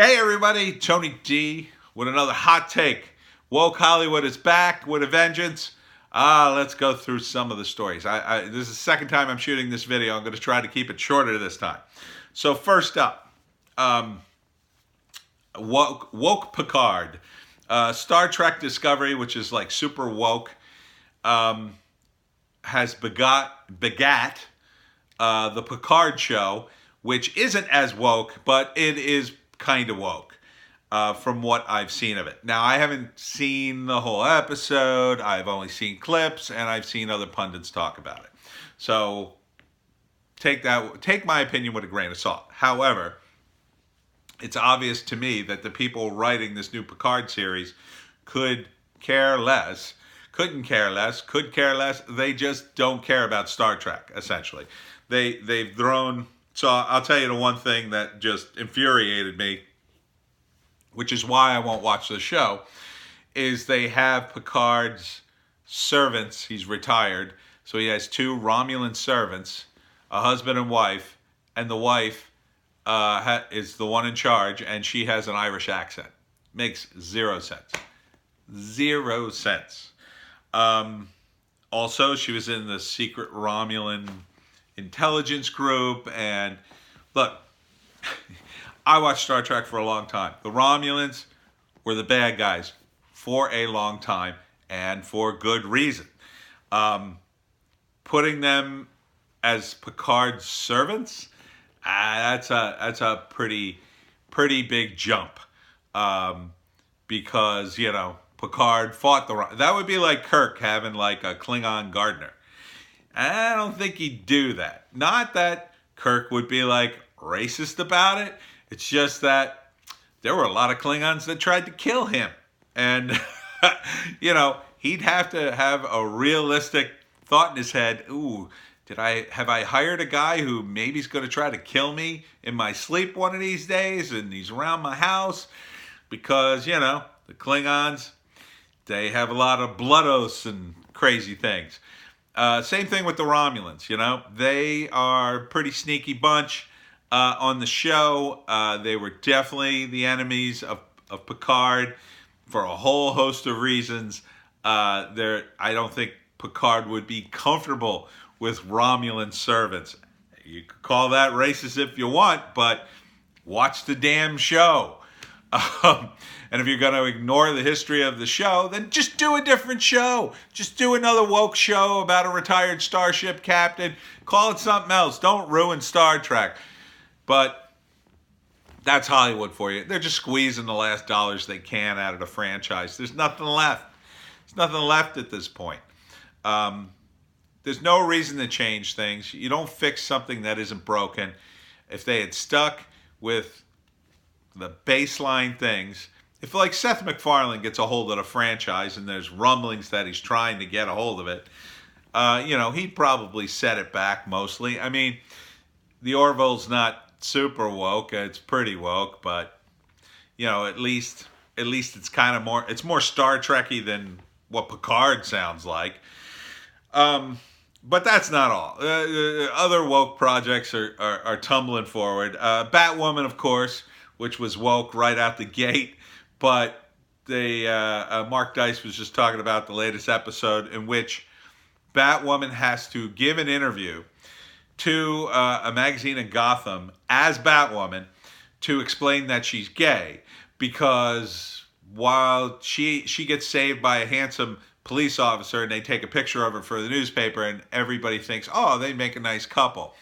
Hey everybody, Tony D with another hot take. Woke Hollywood is back with a vengeance. Let's go through some of the stories. This is the second time I'm shooting this video. I'm going to try to keep it shorter this time. So first up, woke Picard. Star Trek Discovery, which is like super woke, has begat the Picard show, which isn't as woke, but it is kind of woke from what I've seen of it. Now, I haven't seen the whole episode. I've only seen clips, and I've seen other pundits talk about it. So take my opinion with a grain of salt. However, it's obvious to me that the people writing this new Picard series could care less. They just don't care about Star Trek, essentially. They've thrown... So I'll tell you the one thing that just infuriated me, which is why I won't watch the show, is they have Picard's servants. He's retired. So he has two Romulan servants, a husband and wife, and the wife is the one in charge, and she has an Irish accent. Makes zero sense. Zero sense. Also, she was in the secret Romulan intelligence group, and look, I watched Star Trek for a long time. The Romulans were the bad guys for a long time, and for good reason. Putting them as Picard's servants, that's a pretty big jump, because Picard fought that would be like Kirk having like a Klingon gardener. I don't think he'd do that. Not that Kirk would be like racist about it. It's just that there were a lot of Klingons that tried to kill him. And, he'd have to have a realistic thought in his head. Ooh, have I hired a guy who maybe is going to try to kill me in my sleep one of these days, and he's around my house? Because, the Klingons, they have a lot of blood oaths and crazy things. Same thing with the Romulans, They are a pretty sneaky bunch. On the show, they were definitely the enemies of Picard for a whole host of reasons. I don't think Picard would be comfortable with Romulan servants. You could call that racist if you want, but watch the damn show. And if you're going to ignore the history of the show, then just do a different show. Just do another woke show about a retired starship captain. Call it something else. Don't ruin Star Trek. But that's Hollywood for you. They're just squeezing the last dollars they can out of the franchise. There's nothing left. There's nothing left at this point. There's no reason to change things. You don't fix something that isn't broken. If they had stuck with the baseline things, if like Seth MacFarlane gets a hold of the franchise and there's rumblings that he's trying to get a hold of it, he'd probably set it back mostly. I mean, the Orville's not super woke. It's pretty woke, but at least it's kind of it's more Star Trek-y than what Picard sounds like. But that's not all. Other woke projects are tumbling forward. Batwoman, of course, which was woke right out the gate, but Mark Dice was just talking about the latest episode in which Batwoman has to give an interview to a magazine in Gotham as Batwoman to explain that she's gay, because while she gets saved by a handsome police officer and they take a picture of her for the newspaper and everybody thinks, oh, they make a nice couple.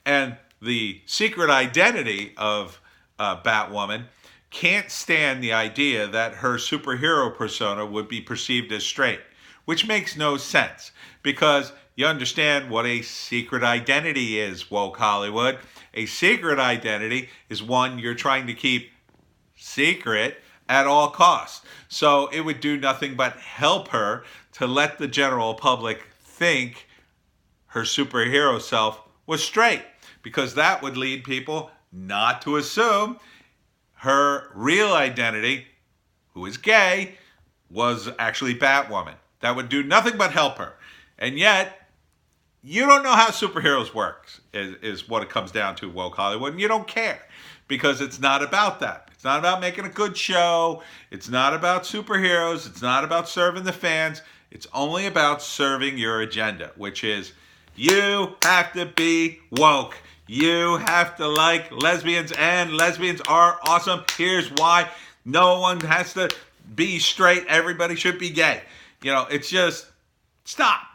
And the secret identity of Batwoman can't stand the idea that her superhero persona would be perceived as straight, which makes no sense, because you understand what a secret identity is, woke Hollywood. A secret identity is one you're trying to keep secret at all costs. So it would do nothing but help her to let the general public think her superhero self was straight, because that would lead people not to assume her real identity, who is gay, was actually Batwoman. That would do nothing but help her. And yet, you don't know how superheroes work, is what it comes down to, woke Hollywood, and you don't care. because it's not about that. It's not about making a good show. It's not about superheroes. It's not about serving the fans. It's only about serving your agenda, which is you have to be woke. You have to like lesbians, and lesbians are awesome. Here's why. No one has to be straight. Everybody should be gay. It's just stop,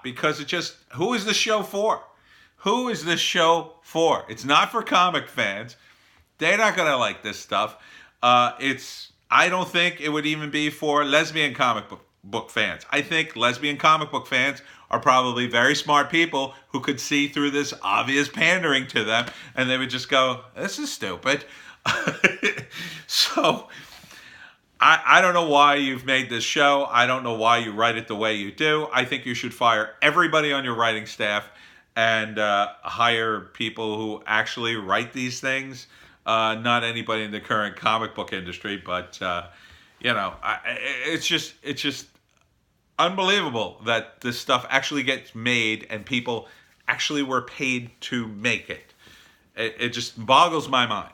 because it just, who is the show for? Who is this show for? It's not for comic fans. They're not gonna like this stuff. I don't think it would even be for lesbian comic book fans. I think lesbian comic book fans are probably very smart people who could see through this obvious pandering to them, and they would just go, "This is stupid." So I don't know why you've made this show. I don't know why you write it the way you do. I think you should fire everybody on your writing staff and hire people who actually write these things. Not anybody in the current comic book industry, but it's just unbelievable that this stuff actually gets made and people actually were paid to make it. It just boggles my mind.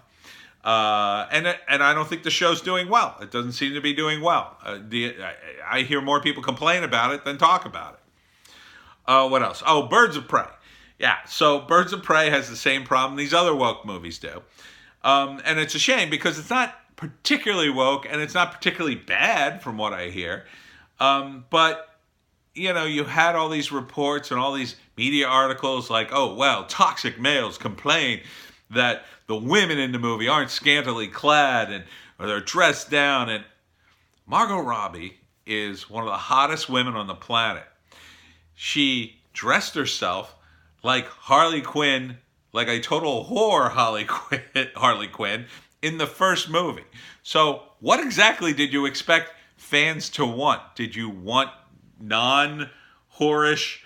And I don't think the show's doing well. It doesn't seem to be doing well. I hear more people complain about it than talk about it. What else? Oh, Birds of Prey. Yeah, so Birds of Prey has the same problem these other woke movies do. And it's a shame because it's not particularly woke and it's not particularly bad from what I hear. But, you had all these reports and all these media articles like, oh, well, toxic males complain that the women in the movie aren't scantily clad or they're dressed down. And Margot Robbie is one of the hottest women on the planet. She dressed herself like Harley Quinn, like a total whore Harley Quinn in the first movie. So what exactly did you expect fans to want? Did you want non-whorish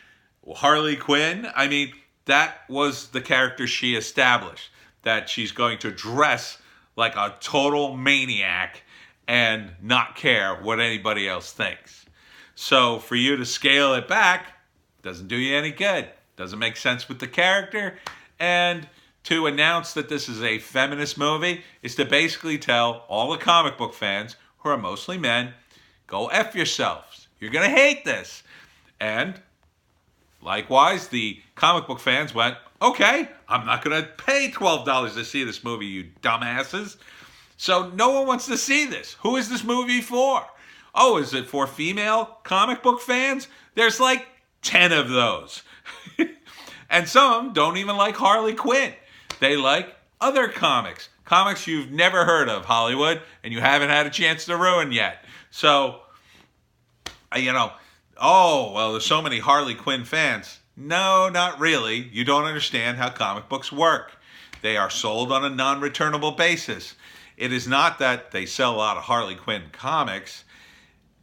Harley Quinn? I mean, that was the character she established, that she's going to dress like a total maniac and not care what anybody else thinks. So for you to scale it back doesn't do you any good. Doesn't make sense with the character. And to announce that this is a feminist movie is to basically tell all the comic book fans, who are mostly men, go F yourselves. You're going to hate this. And likewise, the comic book fans went, okay, I'm not going to pay $12 to see this movie, you dumbasses. So no one wants to see this. Who is this movie for? Oh, is it for female comic book fans? There's like 10 of those. And some of them don't even like Harley Quinn. They like other comics. Comics you've never heard of, Hollywood, and you haven't had a chance to ruin yet. So, oh, well, there's so many Harley Quinn fans. No, not really. You don't understand how comic books work. They are sold on a non-returnable basis. It is not that they sell a lot of Harley Quinn comics.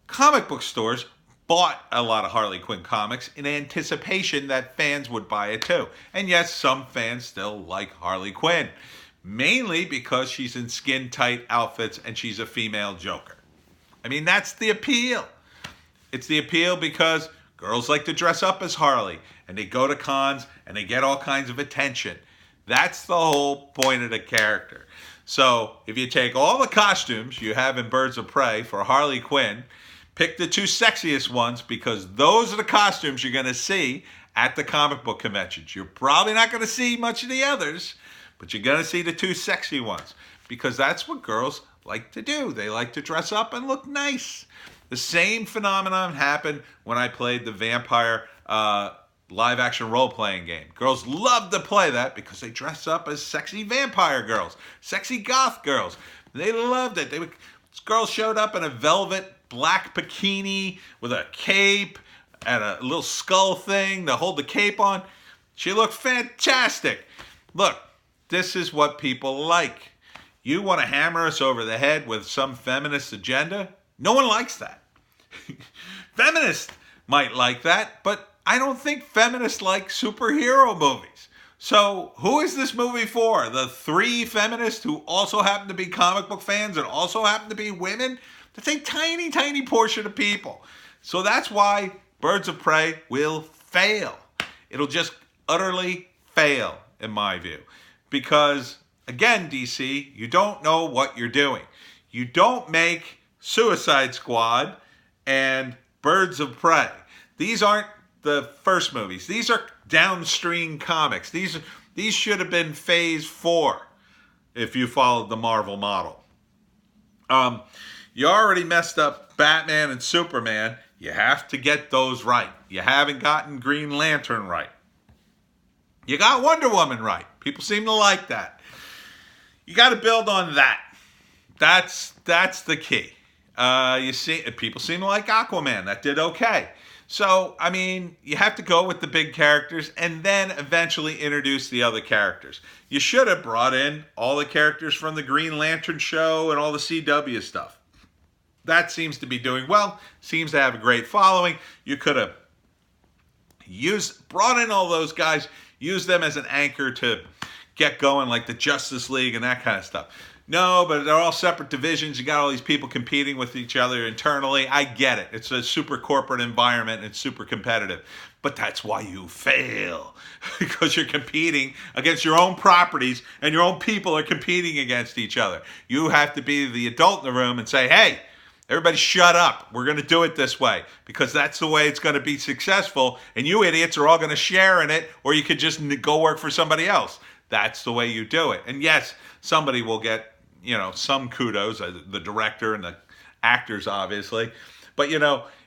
Comic book stores bought a lot of Harley Quinn comics in anticipation that fans would buy it too. And yes, some fans still like Harley Quinn, mainly because she's in skin-tight outfits and she's a female Joker. I mean, that's the appeal. It's the appeal because girls like to dress up as Harley, and they go to cons, and they get all kinds of attention. That's the whole point of the character. So if you take all the costumes you have in Birds of Prey for Harley Quinn, pick the two sexiest ones, because those are the costumes you're going to see at the comic book conventions. You're probably not going to see much of the others, but you're going to see the two sexy ones, because that's what girls like to do. They like to dress up and look nice. The same phenomenon happened when I played the vampire live-action role-playing game. Girls loved to play that because they dress up as sexy vampire girls, sexy goth girls. They loved it. Girls showed up in a velvet black bikini with a cape and a little skull thing to hold the cape on. She looked fantastic. Look, this is what people like. You want to hammer us over the head with some feminist agenda? No one likes that. Feminists might like that, but I don't think feminists like superhero movies. So who is this movie for? The three feminists who also happen to be comic book fans and also happen to be women? That's a tiny, tiny portion of people. So that's why Birds of Prey will fail. It'll just utterly fail, in my view. Because Again, DC, you don't know what you're doing. You don't make Suicide Squad and Birds of Prey. These aren't the first movies. These are downstream comics. These should have been Phase 4 if you followed the Marvel model. You already messed up Batman and Superman. You have to get those right. You haven't gotten Green Lantern right. You got Wonder Woman right. People seem to like that. You got to build on that. That's the key. You see, people seem to like Aquaman. That did okay. So, I mean, you have to go with the big characters and then eventually introduce the other characters. You should have brought in all the characters from the Green Lantern show and all the CW stuff. That seems to be doing well. Seems to have a great following. You could have brought in all those guys, used them as an anchor to get going, like the Justice League and that kind of stuff. No, but they're all separate divisions. You got all these people competing with each other internally. I get it. It's a super corporate environment. It's super competitive. But that's why you fail. Because you're competing against your own properties and your own people are competing against each other. You have to be the adult in the room and say, hey, everybody shut up. We're going to do it this way. Because that's the way it's going to be successful. And you idiots are all going to share in it, or you could just go work for somebody else. That's the way you do it. And yes, somebody will get some kudos, the director and the actors, obviously. But,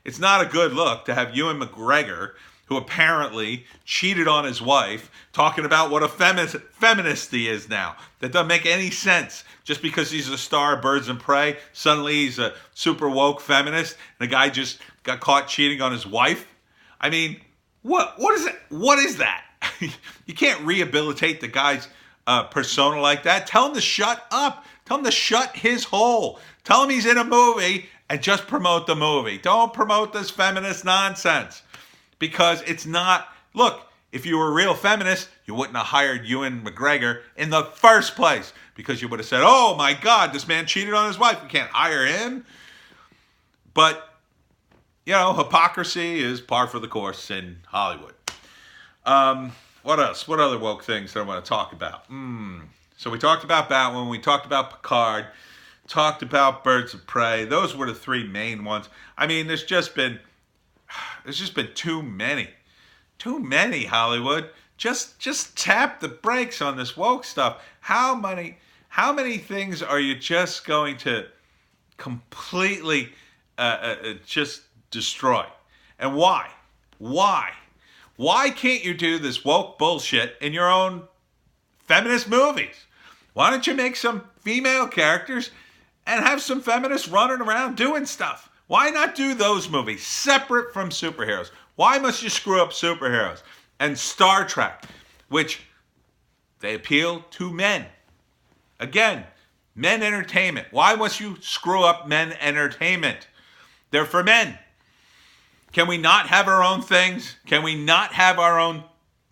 it's not a good look to have Ewan McGregor, who apparently cheated on his wife, talking about what a feminist he is now. That doesn't make any sense. Just because he's a star of Birds of Prey, suddenly he's a super woke feminist, and the guy just got caught cheating on his wife. I mean, what is it? What is that? You can't rehabilitate the guy's persona like that. Tell him to shut up. Tell him to shut his hole. Tell him he's in a movie and just promote the movie. Don't promote this feminist nonsense. Because it's not... Look, if you were a real feminist, you wouldn't have hired Ewan McGregor in the first place. Because you would have said, oh my God, this man cheated on his wife. We can't hire him. But, hypocrisy is par for the course in Hollywood. What else? What other woke things do I want to talk about? So we talked about Batwoman, we talked about Picard, talked about Birds of Prey. Those were the three main ones. I mean, there's just been too many. Too many, Hollywood. Just tap the brakes on this woke stuff. How many things are you just going to completely just destroy? And why? Why can't you do this woke bullshit in your own feminist movies? Why don't you make some female characters and have some feminists running around doing stuff? Why not do those movies separate from superheroes? Why must you screw up superheroes? And Star Trek, which they appeal to men. Again, men entertainment. Why must you screw up men entertainment? They're for men. Can we not have our own things? Can we not have our own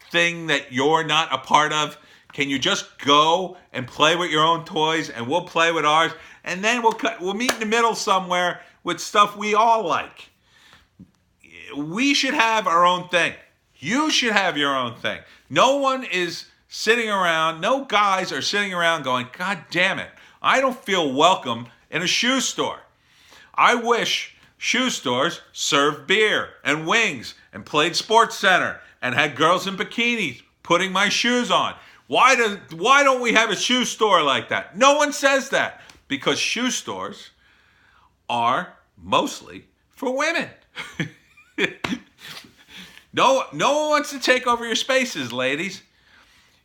thing that you're not a part of? Can you just go and play with your own toys and we'll play with ours? And then we'll meet in the middle somewhere with stuff we all like. We should have our own thing. You should have your own thing. No one is sitting around, no guys are sitting around going, God damn it, I don't feel welcome in a shoe store. I wish shoe stores served beer and wings and played Sports Center and had girls in bikinis putting my shoes on. Why don't we have a shoe store like that? No one says that because shoe stores are mostly for women. No one wants to take over your spaces, ladies.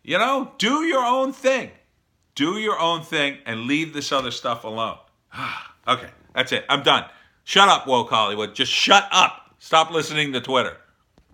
Do your own thing. Do your own thing and leave this other stuff alone. Okay, that's it. I'm done. Shut up, woke Hollywood. Just shut up. Stop listening to Twitter.